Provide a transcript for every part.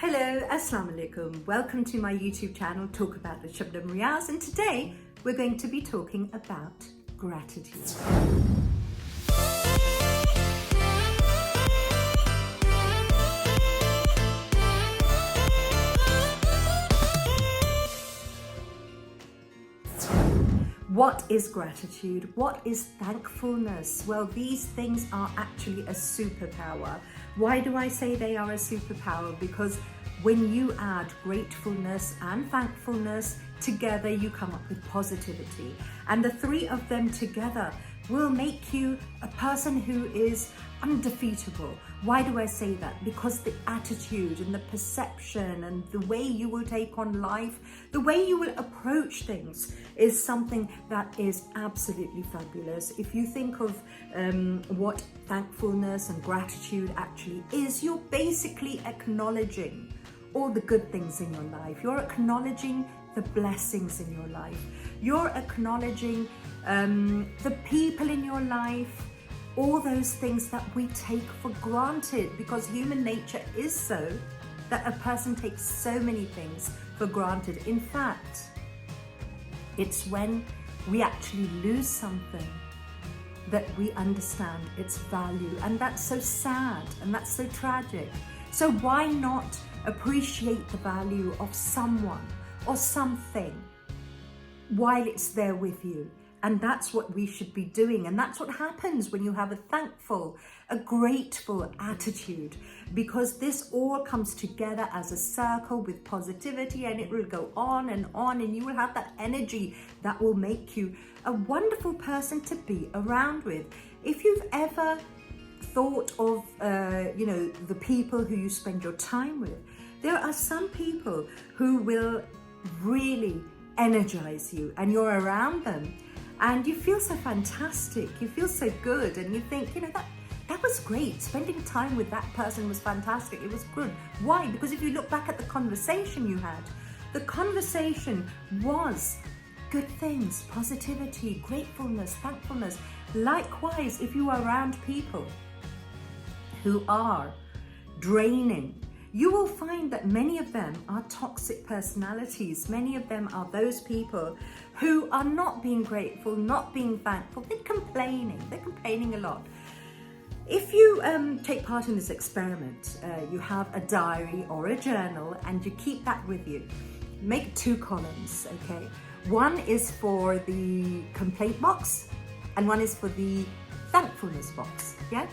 Hello, Assalamu alaikum. Welcome to my YouTube channel, Talk About with Shabnam Riaz, and today we're going to be talking about gratitude. What is gratitude? What is thankfulness? Well, these things are actually a superpower. Why do I say they are a superpower? Because when you add gratefulness and thankfulness together, you come up with positivity. And the three of them together will make you a person who is undefeatable. Why do I say that? Because the attitude and the perception and the way you will take on life, the way you will approach things is something that is absolutely fabulous. If you think of what thankfulness and gratitude actually is, you're basically acknowledging all the good things in your life. You're acknowledging the blessings in your life. You're acknowledging the people in your life, all those things that we take for granted, because human nature is so that a person takes so many things for granted. In fact, it's when we actually lose something that we understand its value, and that's so sad and that's so tragic. So why not appreciate the value of someone or something while it's there with you? And that's what we should be doing. And that's what happens when you have a thankful, a grateful attitude, because this all comes together as a circle with positivity, and it will go on, and you will have that energy that will make you a wonderful person to be around with. If you've ever thought of, the people who you spend your time with, there are some people who will really energize you, and you're around them and you feel so fantastic, you feel so good, and you think, that was great. Spending time with that person was fantastic. It was good. Why? Because if you look back at the conversation you had, the conversation was good things, positivity, gratefulness, thankfulness. Likewise, if you are around people who are draining, you will find that many of them are toxic personalities. Many of them are those people who are not being grateful, not being thankful. They're complaining a lot. If you take part in this experiment, you have a diary or a journal and you keep that with you. Make 2 columns, okay? One is for the complaint box and one is for the thankfulness box, yeah?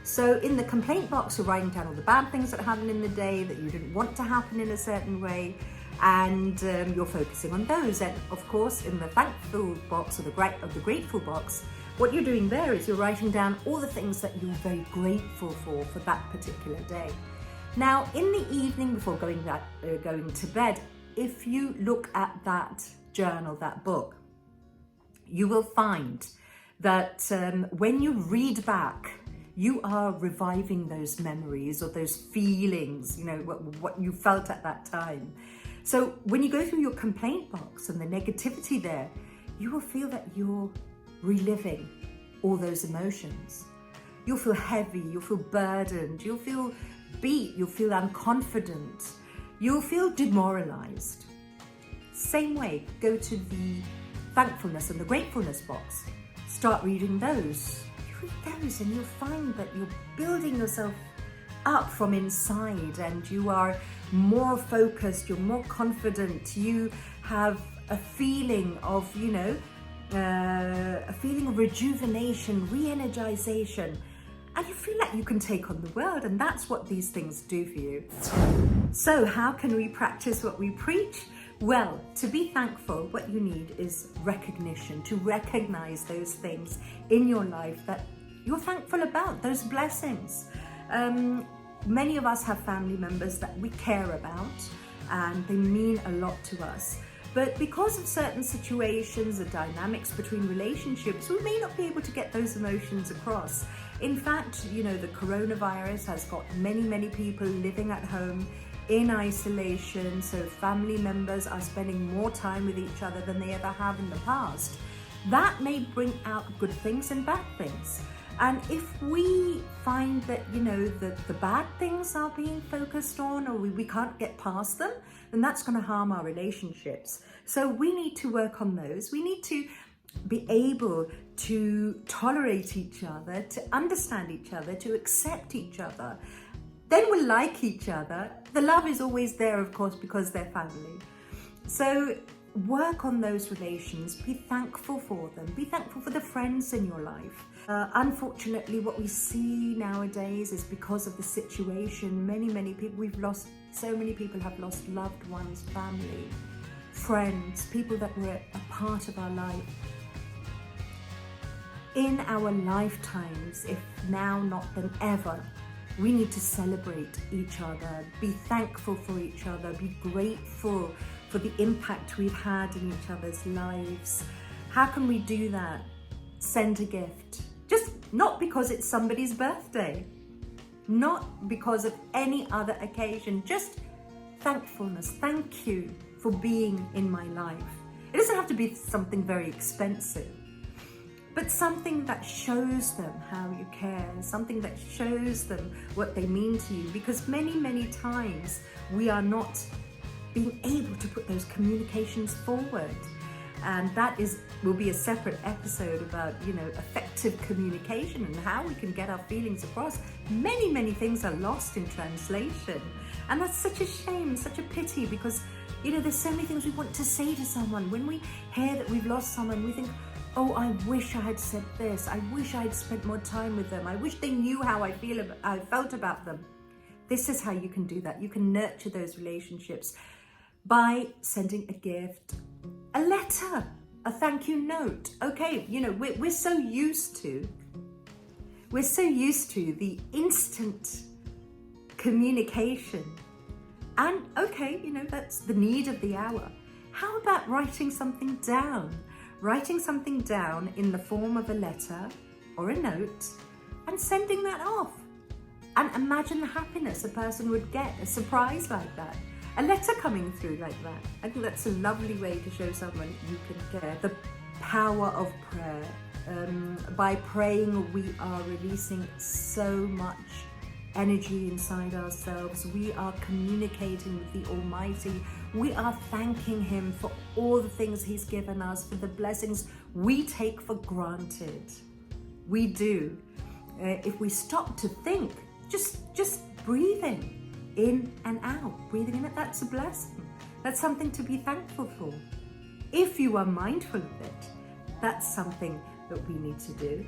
So in the complaint box, you're writing down all the bad things that happened in the day that you didn't want to happen in a certain way, and you're focusing on those. And of course, in the thankful box or the grateful box, what you're doing there is you're writing down all the things that you're very grateful for that particular day. Now, in the evening before going to bed, if you look at that journal, that book, you will find that when you read back, you are reviving those memories or those feelings, what you felt at that time. So when you go through your complaint box and the negativity there, you will feel that you're reliving all those emotions. You'll feel heavy, you'll feel burdened, you'll feel beat, you'll feel unconfident, you'll feel demoralized. Same way, go to the thankfulness and the gratefulness box. Start reading those. And you'll find that you're building yourself up from inside, and you are more focused, you're more confident, you have a feeling of, a feeling of rejuvenation, re-energization, and you feel like you can take on the world, and that's what these things do for you. So how can we practice what we preach? Well, to be thankful, what you need is recognition, to recognize those things in your life that you're thankful about, those blessings. Many of us have family members that we care about and they mean a lot to us. But because of certain situations, the dynamics between relationships, we may not be able to get those emotions across. In fact, the coronavirus has got many people living at home in isolation, so family members are spending more time with each other than they ever have in the past. That may bring out good things and bad things. And if we find that, you know, the bad things are being focused on, or we can't get past them, then that's going to harm our relationships. So we need to work on those. We need to be able to tolerate each other, to understand each other, to accept each other. Then we'll like each other. The love is always there, of course, because they're family. So work on those relations. Be thankful for them. Be thankful for the friends in your life. Unfortunately, what we see nowadays is because of the situation, many people, so many people have lost loved ones, family, friends, people that were a part of our life. In our lifetimes, if now not then ever, we need to celebrate each other, be thankful for each other, be grateful for the impact we've had in each other's lives. How can we do that? Send a gift. Just not because it's somebody's birthday, not because of any other occasion, just thankfulness. Thank you for being in my life. It doesn't have to be something very expensive, but something that shows them how you care, something that shows them what they mean to you, because many times we are not being able to put those communications forward. And that will be a separate episode about, you know, effective communication and how we can get our feelings across. Many things are lost in translation. And that's such a shame, such a pity, because, you know, there's so many things we want to say to someone. When we hear that we've lost someone, we think, oh, I wish I had said this. I wish I had spent more time with them. I wish they knew how I felt about them. This is how you can do that. You can nurture those relationships by sending a gift, a letter, a thank you note. Okay, you know, we're so used to the instant communication. And okay, you know, that's the need of the hour. How about writing something down? Writing something down in the form of a letter or a note and sending that off. And imagine the happiness a person would get, a surprise like that. A letter coming through like that. I think that's a lovely way to show someone you can care. The power of prayer. By praying, we are releasing so much energy inside ourselves. We are communicating with the Almighty. We are thanking Him for all the things He's given us, for the blessings we take for granted. We do. If we stop to think, just breathing in and out, breathing in it, that's a blessing. That's something to be thankful for. If you are mindful of it, that's something that we need to do.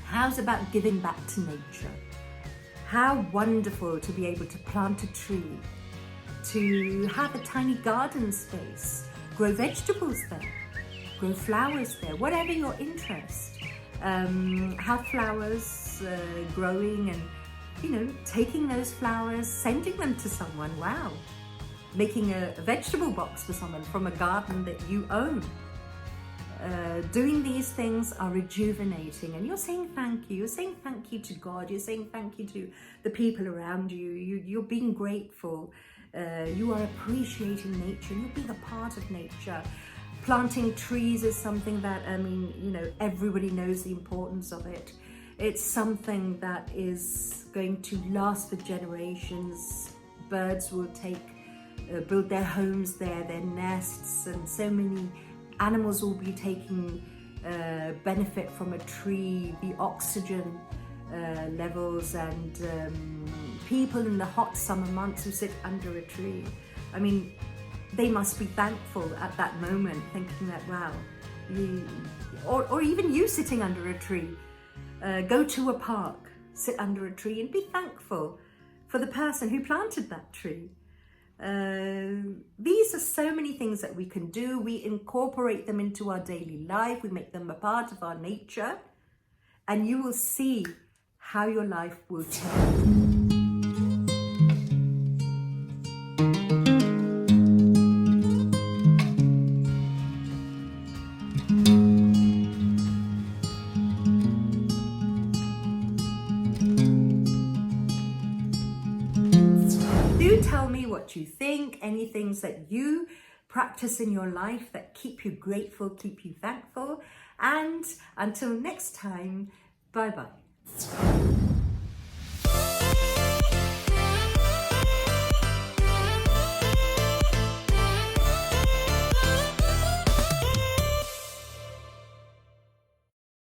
How's about giving back to nature? How wonderful to be able to plant a tree, to have a tiny garden space, grow vegetables there, grow flowers there, whatever your interest. Have flowers growing and, you know, taking those flowers, sending them to someone, wow. Making a vegetable box for someone from a garden that you own. Doing these things are rejuvenating, and you're saying thank you. You're saying thank you to God. You're saying thank you to the people around you. You're being grateful. You are appreciating nature. You're being a part of nature. Planting trees is something that, I mean, you know, everybody knows the importance of it. It's something that is going to last for generations. Birds will build their homes there, their nests, and so many animals will be taking benefit from a tree, the oxygen levels, and people in the hot summer months who sit under a tree. I mean, they must be thankful at that moment, thinking that, wow, or even you sitting under a tree. Go to a park, sit under a tree and be thankful for the person who planted that tree. These are so many things that we can do. We incorporate them into our daily life. We make them a part of our nature, and you will see how your life will change. Do tell me what you think, any things that you practice in your life that keep you grateful, keep you thankful. And until next time, Bye bye.